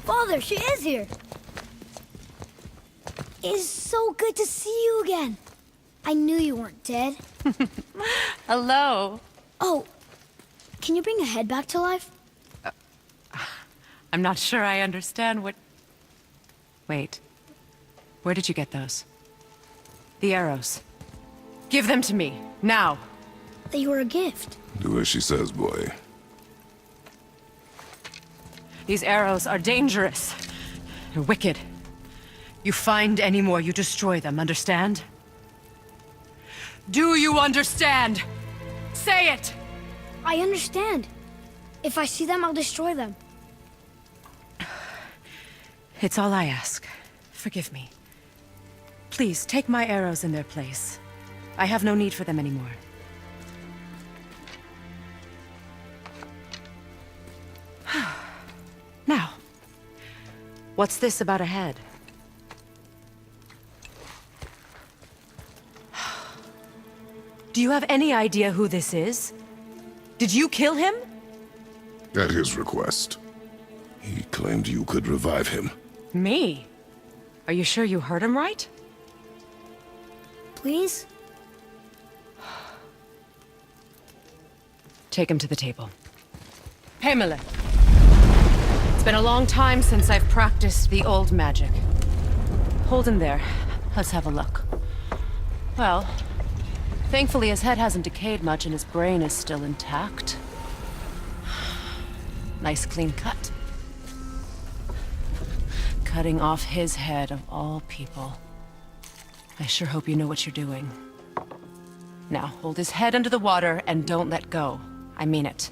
Father, she is here! It's so good to see you again. I knew you weren't dead. Hello. Oh, can you bring a head back to life? I'm not sure I understand what... Wait. Where did you get those? The arrows. Give them to me, now. They were a gift. Do as she says, boy. These arrows are dangerous. They're wicked. You find any more, you destroy them, understand? Do you understand? Say it! I understand. If I see them, I'll destroy them. It's all I ask. Forgive me. Please, take my arrows in their place. I have no need for them anymore. Now, what's this about a head? Do you have any idea who this is? Did you kill him? At his request. He claimed you could revive him. Me? Are you sure you heard him right? Please? Take him to the table. Pamela. It's been a long time since I've practiced the old magic. Hold him there. Let's have a look. Well, thankfully his head hasn't decayed much and his brain is still intact. Nice clean cut. Cutting off his head of all people. I sure hope you know what you're doing. Now, hold his head under the water and don't let go. I mean it.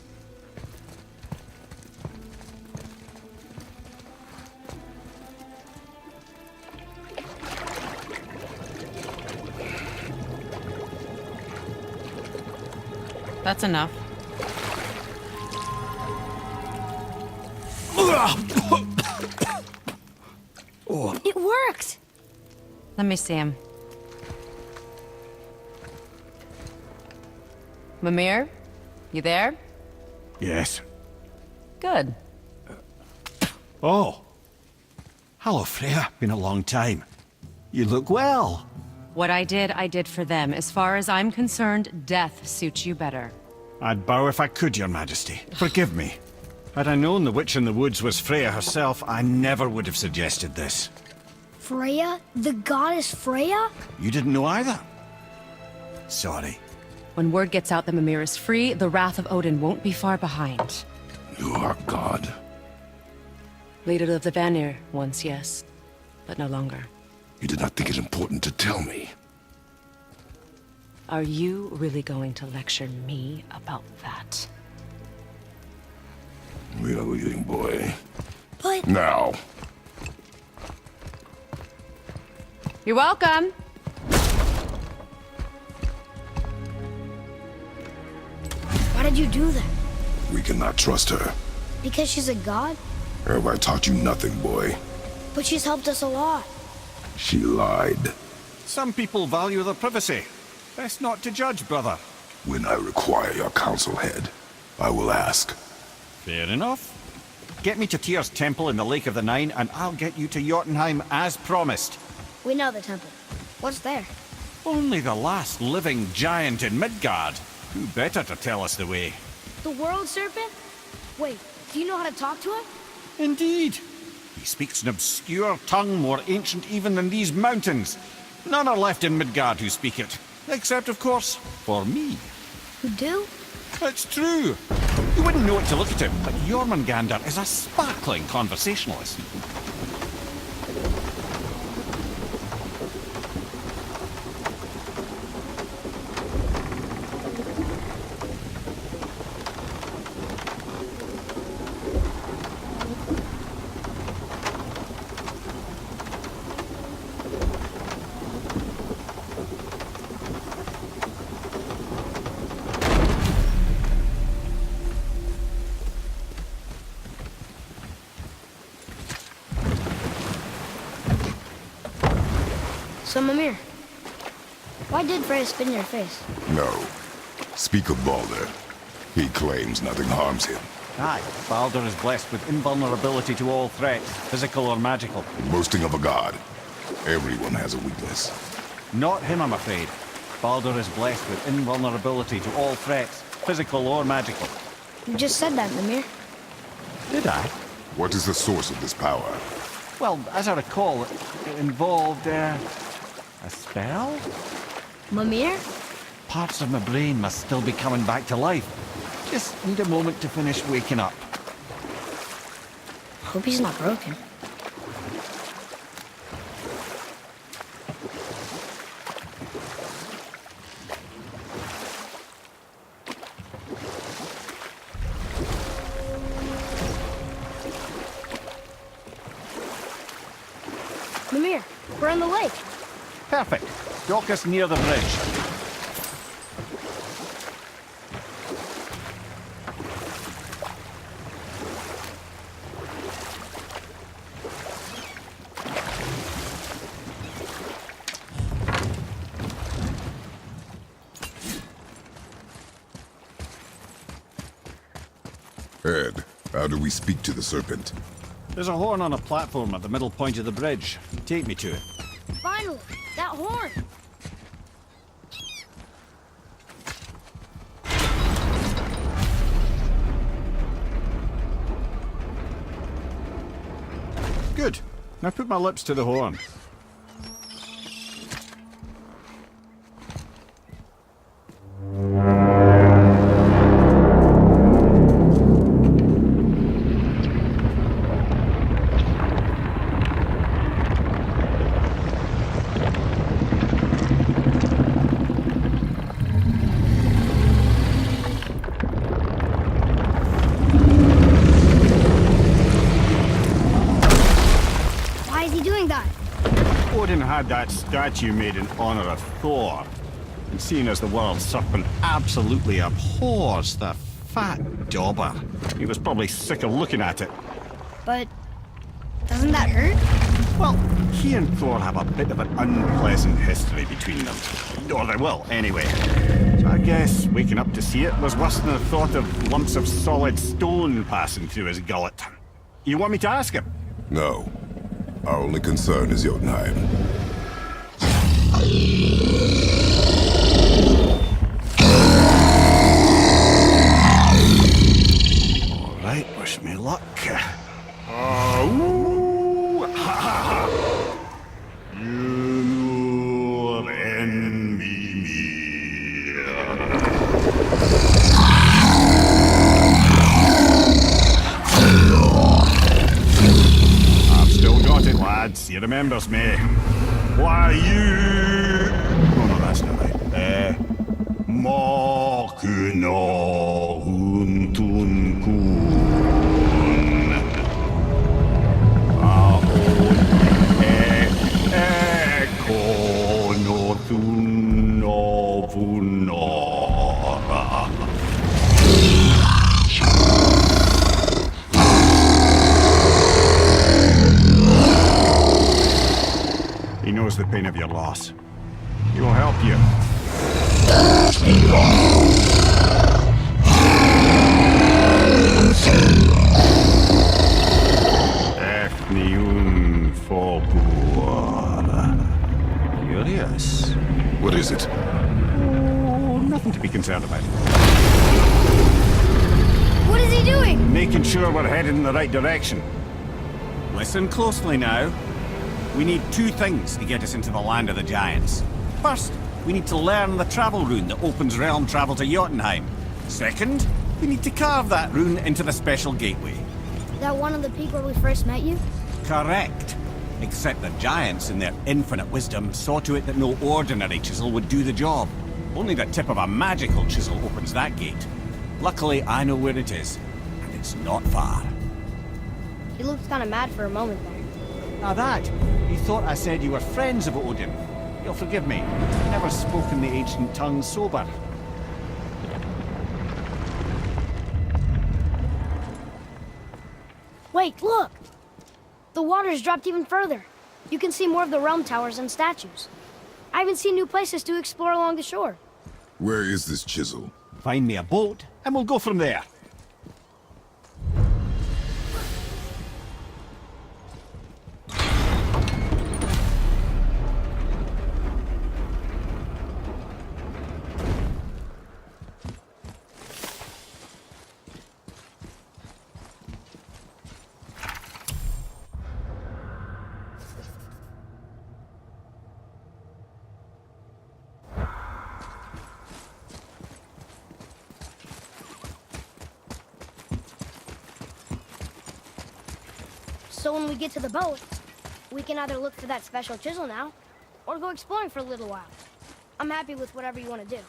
That's enough. It worked! Let me see him. Mimir? You there? Yes. Good. Oh. Hello, Freya. Been a long time. You look well. What I did for them. As far as I'm concerned, death suits you better. I'd bow if I could, Your Majesty. Forgive me. Had I known the witch in the woods was Freya herself, I never would have suggested this. Freya? The goddess Freya? You didn't know either? Sorry. When word gets out that Mimir is free, the wrath of Odin won't be far behind. You are God. Leader of the Vanir, once yes, but no longer. You did not think it important to tell me. Are you really going to lecture me about that? We are leaving, boy. But... Now. You're welcome. Why did you do that? We cannot trust her. Because she's a god? Have I taught you nothing, boy? But she's helped us a lot. She lied. Some people value their privacy. Best not to judge, brother. When I require your council head, I will ask. Fair enough. Get me to Tyr's temple in the Lake of the Nine, and I'll get you to Jotunheim as promised. We know the temple. What's there? Only the last living giant in Midgard. Who better to tell us the way? The world serpent? Wait, do you know how to talk to him? Indeed. He speaks an obscure tongue more ancient even than these mountains. None are left in Midgard who speak it. Except, of course, for me. You do? It's true. You wouldn't know it to look at him, but Jörmungand is a sparkling conversationalist. So, Mimir, why did Freya spit in your face? No. Speak of Balder. He claims nothing harms him. Aye, Baldur is blessed with invulnerability to all threats, physical or magical. Boasting of a god. Everyone has a weakness. Not him, I'm afraid. Baldur is blessed with invulnerability to all threats, physical or magical. You just said that, Mimir. Did I? What is the source of this power? Well, as I recall, it involved, a spell? Mimir? Parts of my brain must still be coming back to life. Just need a moment to finish waking up. Hope he's not broken. Mimir, we're on the lake. Perfect. Dock us near the bridge. Ed, how do we speak to the serpent? There's a horn on a platform at the middle point of the bridge. Take me to it. Finally, that horn. Good. Now put my lips to the horn. Why is he doing that? Odin had that statue made in honor of Thor. And seeing as the world serpent absolutely abhors the fat dauber, he was probably sick of looking at it. But doesn't that hurt? Well, he and Thor have a bit of an unpleasant history between them. Or they will, anyway. So I guess waking up to see it was worse than the thought of lumps of solid stone passing through his gullet. You want me to ask him? No. Our only concern is Jotunheim. All right, wish me luck. Ooh, ha, ha, ha. You and me. I've still got it, lads. He remembers me. Why you? Oh no, that's not right. Makuna huntun kun. He knows the pain of your loss. He will help you. Efniun Fogur. Curious. What is it? Oh, nothing to be concerned about. What is he doing? Making sure we're headed in the right direction. Listen closely now. We need two things to get us into the land of the giants. First, we need to learn the travel rune that opens realm travel to Jotunheim. Second, we need to carve that rune into the special gateway. That one on the peak where we first met you? Correct. Except the giants, in their infinite wisdom, saw to it that no ordinary chisel would do the job. Only the tip of a magical chisel opens that gate. Luckily, I know where it is, and it's not far. He looked kind of mad for a moment there. Now that, you thought I said you were friends of Odin. You'll forgive me. I've never spoken the ancient tongue sober. Wait, look! The water's dropped even further. You can see more of the realm towers and statues. I even see new places to explore along the shore. Where is this chisel? Find me a boat, and we'll go from there. So when we get to the boat, we can either look for that special chisel now, or go exploring for a little while. I'm happy with whatever you want to do.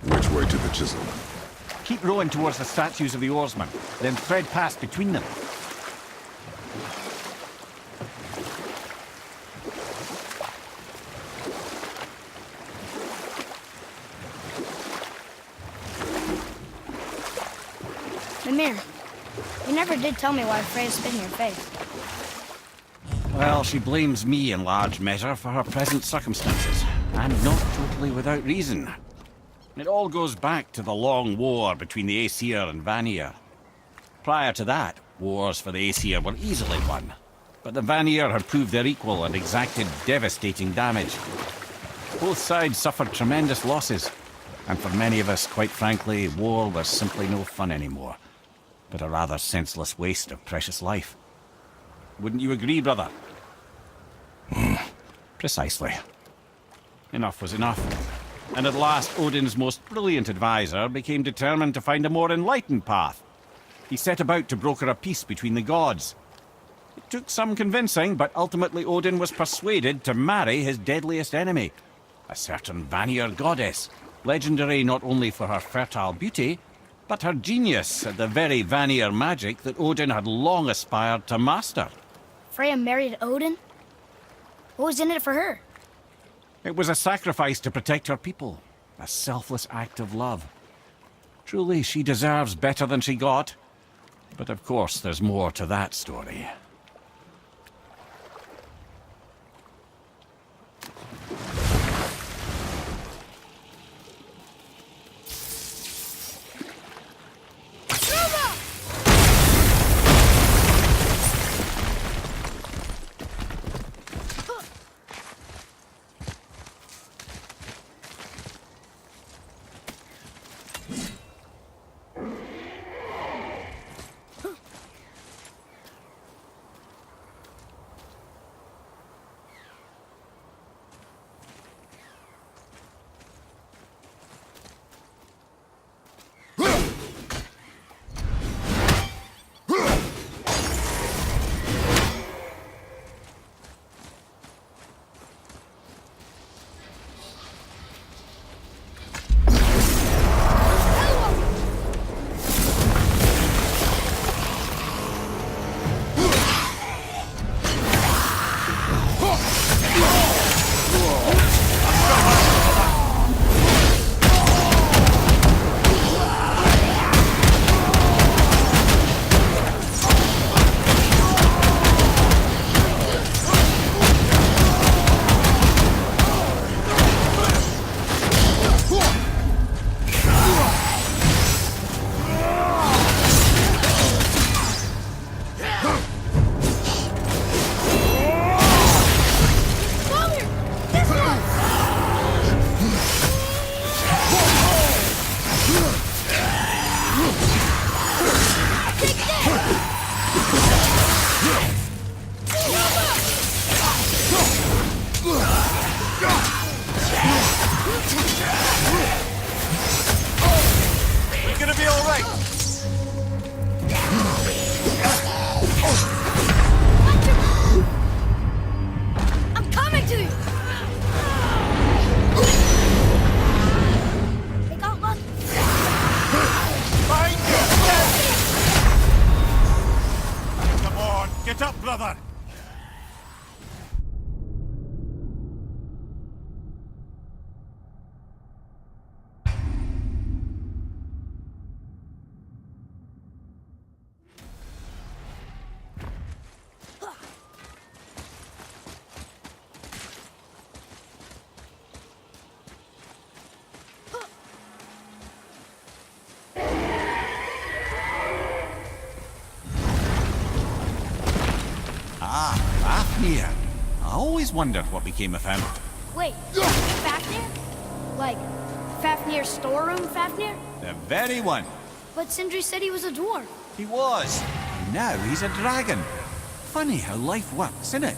Which way to the chisel? Keep rowing towards the statues of the oarsmen, then thread past between them. Mimir, you never did tell me why Freya spit in your face. Well, she blames me in large measure for her present circumstances, and not totally without reason. It all goes back to the long war between the Aesir and Vanir. Prior to that, wars for the Aesir were easily won, but the Vanir had proved their equal and exacted devastating damage. Both sides suffered tremendous losses, and for many of us, quite frankly, war was simply no fun anymore, but a rather senseless waste of precious life. Wouldn't you agree, brother? Precisely. Enough was enough. And at last, Odin's most brilliant advisor became determined to find a more enlightened path. He set about to broker a peace between the gods. It took some convincing, but ultimately Odin was persuaded to marry his deadliest enemy, a certain Vanir goddess, legendary not only for her fertile beauty, but her genius at the very Vanir magic that Odin had long aspired to master. Freya married Odin? What was in it for her? It was a sacrifice to protect her people, a selfless act of love. Truly, she deserves better than she got. But of course, there's more to that story. Fafnir. I always wondered what became of him. Wait, Fafnir? Like, Fafnir's storeroom Fafnir? The very one. But Sindri said he was a dwarf. He was. And now he's a dragon. Funny how life works, isn't it?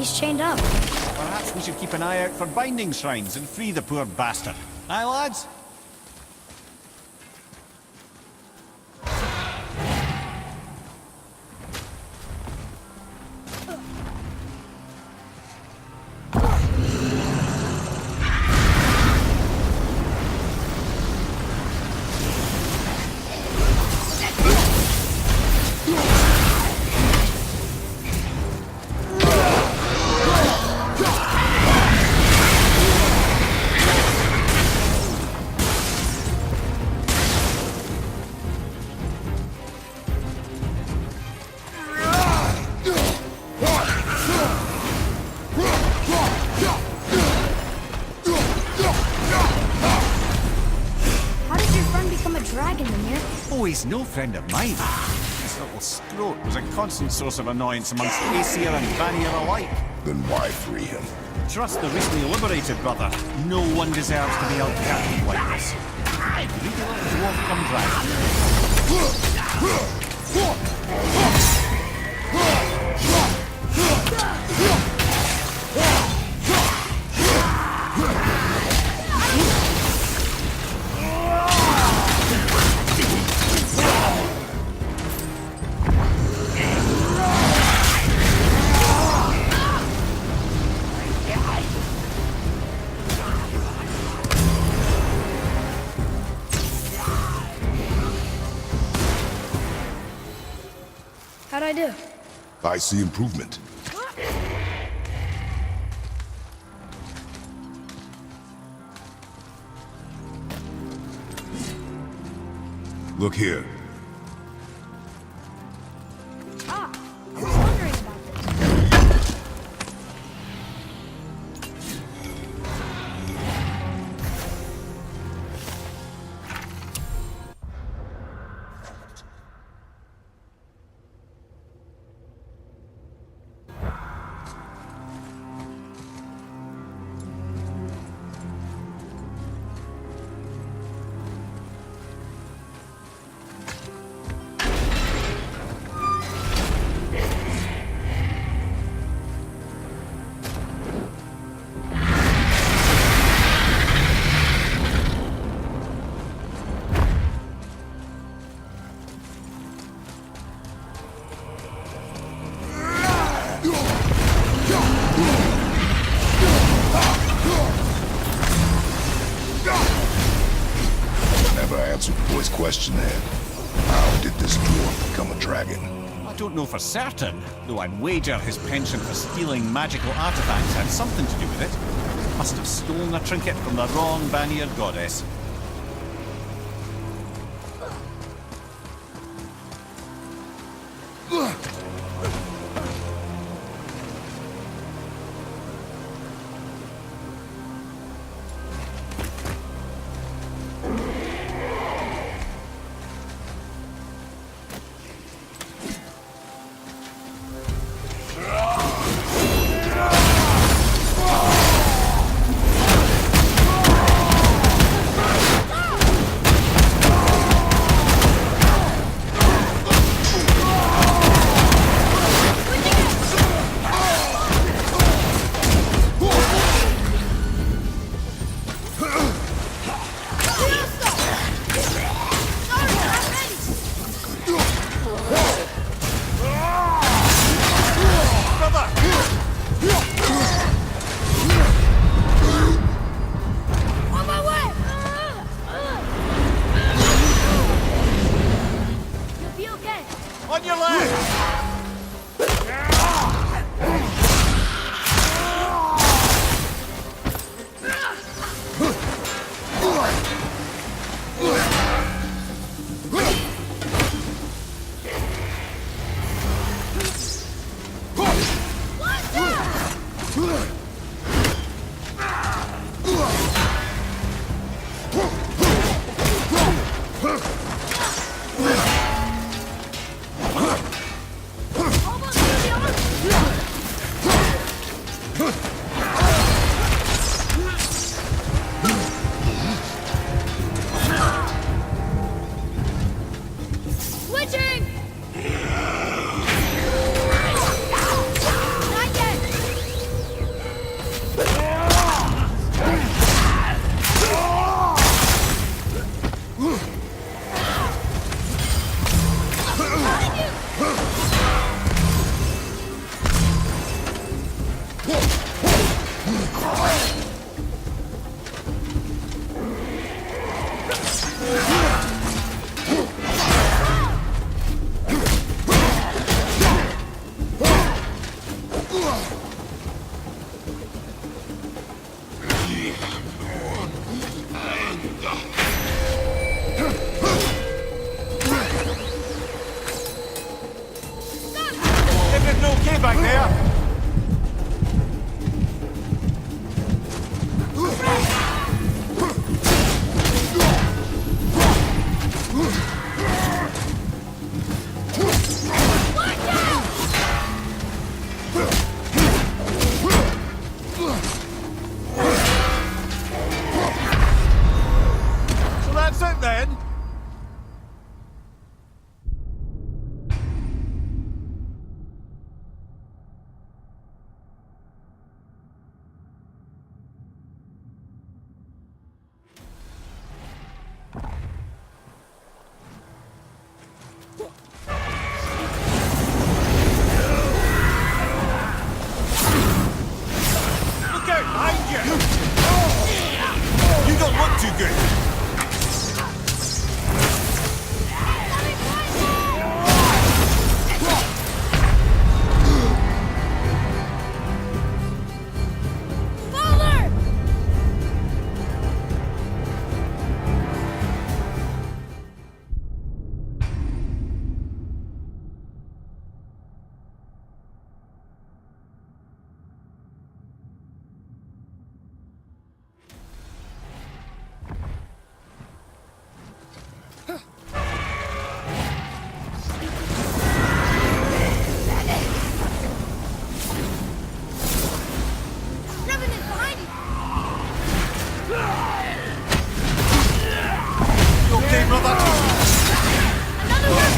He's chained up. Perhaps we should keep an eye out for binding shrines and free the poor bastard. Aye, lads? How did your friend become a dragon, Mimir? Oh, he's no friend of mine. This little scrote was a constant source of annoyance amongst Aesir and Vanir alike. Then why free him? Trust the recently liberated brother. No one deserves to be held captive like this. Greedy little dwarf come dragon. How'd I do? I see improvement. Look here. Ah, I was wondering about this. Never answered the boy's question then. How did this dwarf become a dragon? I don't know for certain, though I'd wager his penchant for stealing magical artifacts had something to do with it. Must have stolen a trinket from the wrong Vanir goddess. too good. Father! Revenant behind you! You okay, brother? Another one!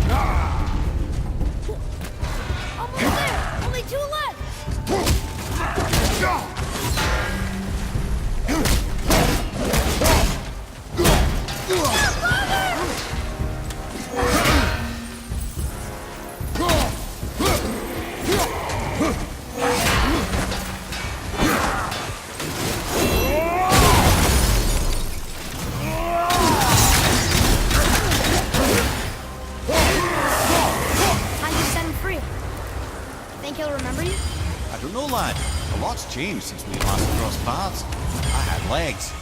No! Almost there! Only two left! I don't know, lad. A lot's changed since we last crossed paths. I had legs.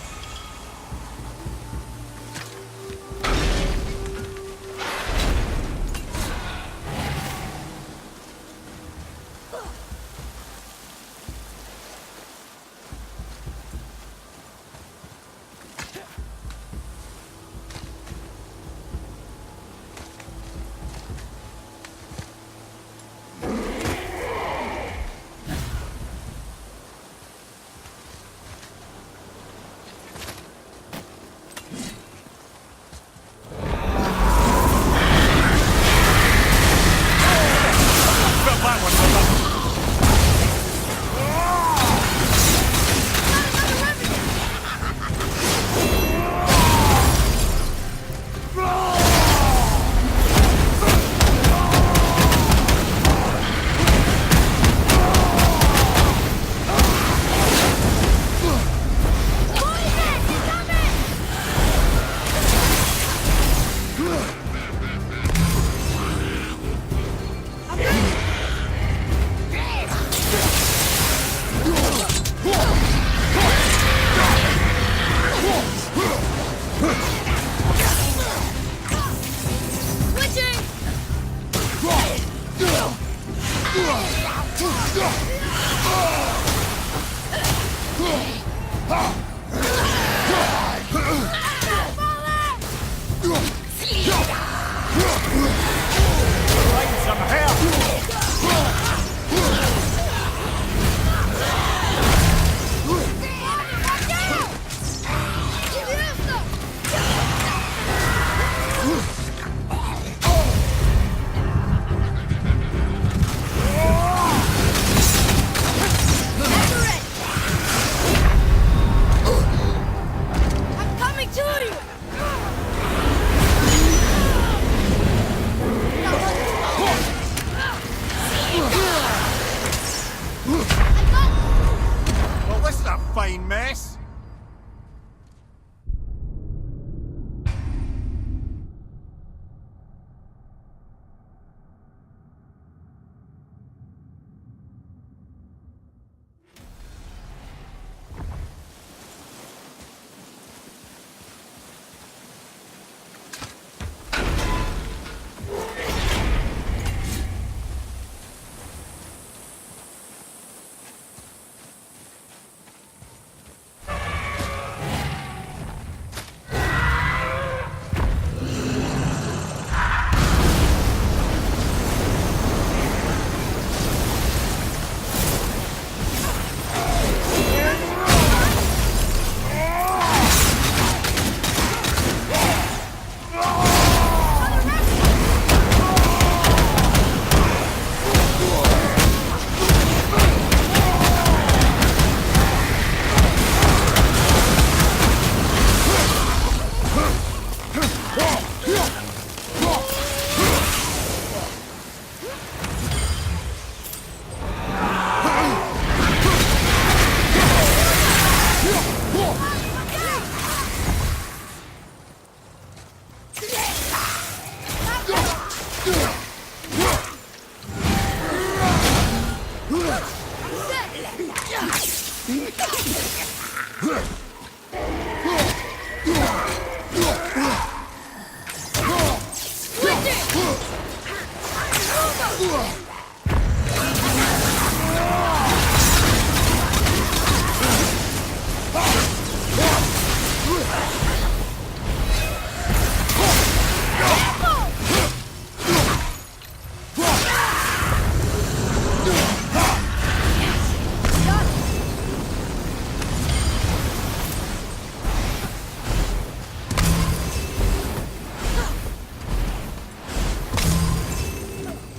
Well, this is a fine mess.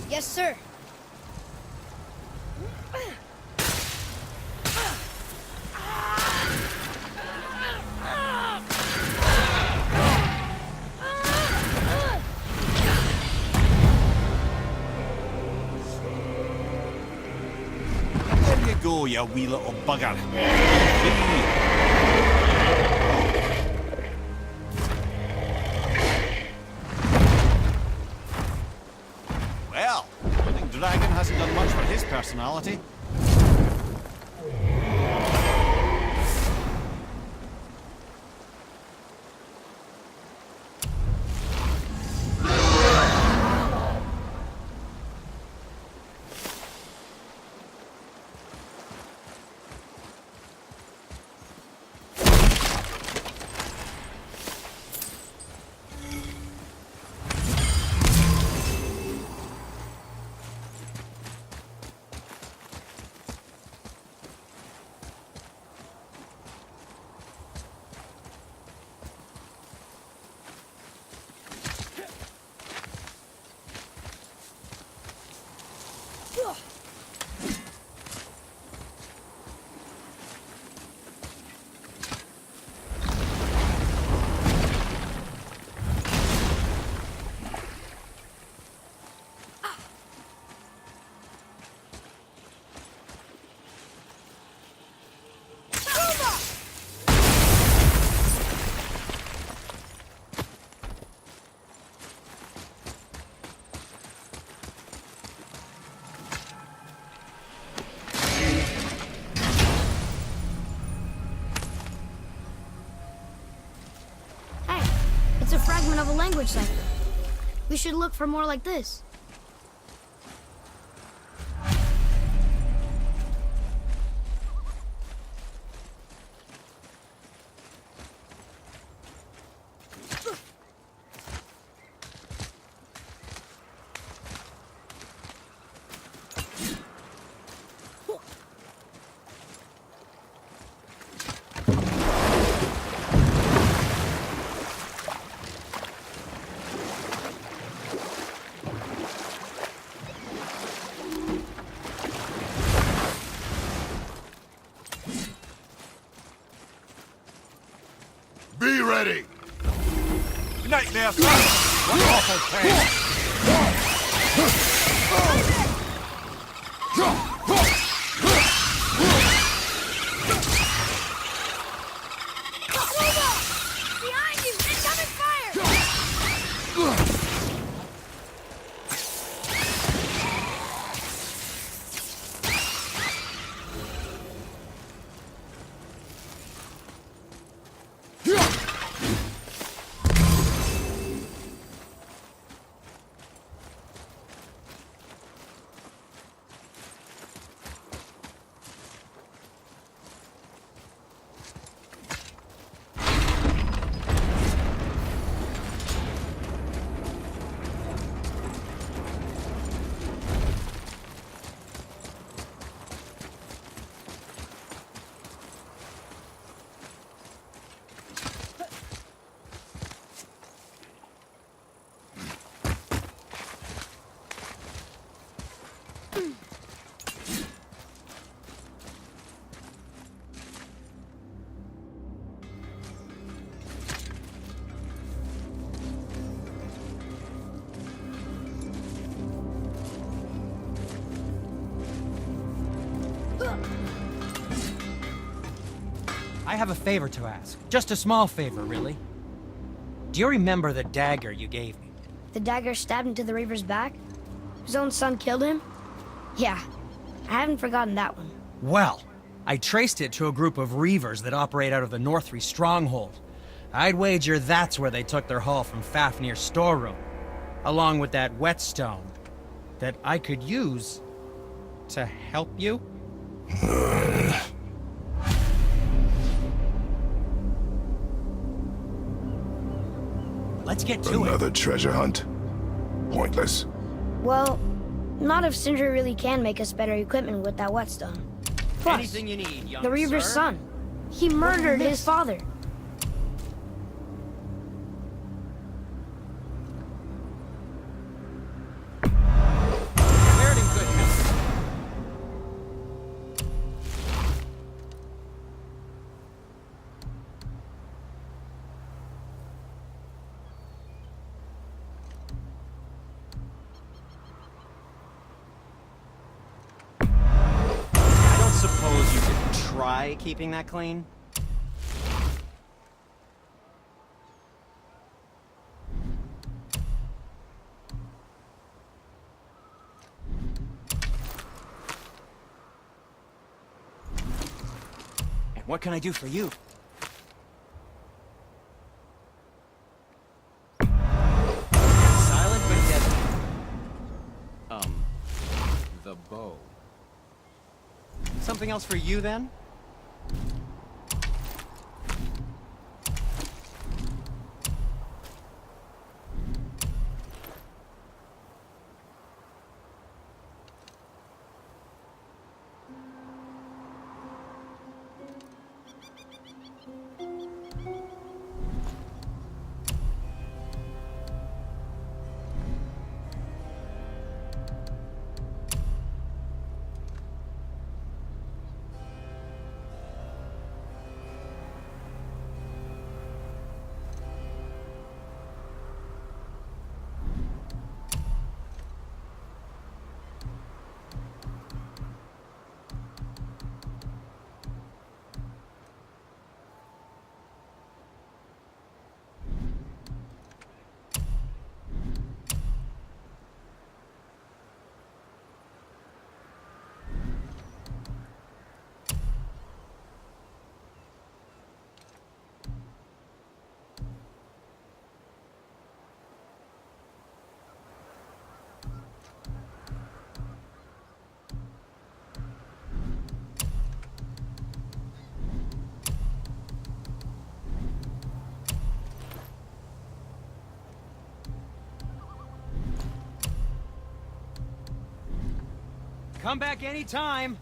Yes, sir. There you go, you wee little bugger. Well, I think Dragon hasn't done much for his personality. Hey, it's a fragment of a language cipher. We should look for more like this. Be ready! Nightmare, son! What awful pain! Behind you! Incoming fire! I have a favor to ask. Just a small favor, really. Do you remember the dagger you gave me? The dagger stabbed into the Reaver's back? His own son killed him? Yeah, I haven't forgotten that one. Well, I traced it to a group of Reavers that operate out of the Northry stronghold. I'd wager that's where they took their haul from Fafnir's storeroom, along with that whetstone that I could use to help you. Let's get to it. Another treasure hunt? Pointless. Well, not if Sindri really can make us better equipment with that whetstone. Plus, Anything you need, young the Reaver's sir. son. He murdered his father. Fared in good health. I don't suppose you could try keeping that clean? What can I do for you? Silent but deadly. The bow. Something else for you, then? Come back anytime.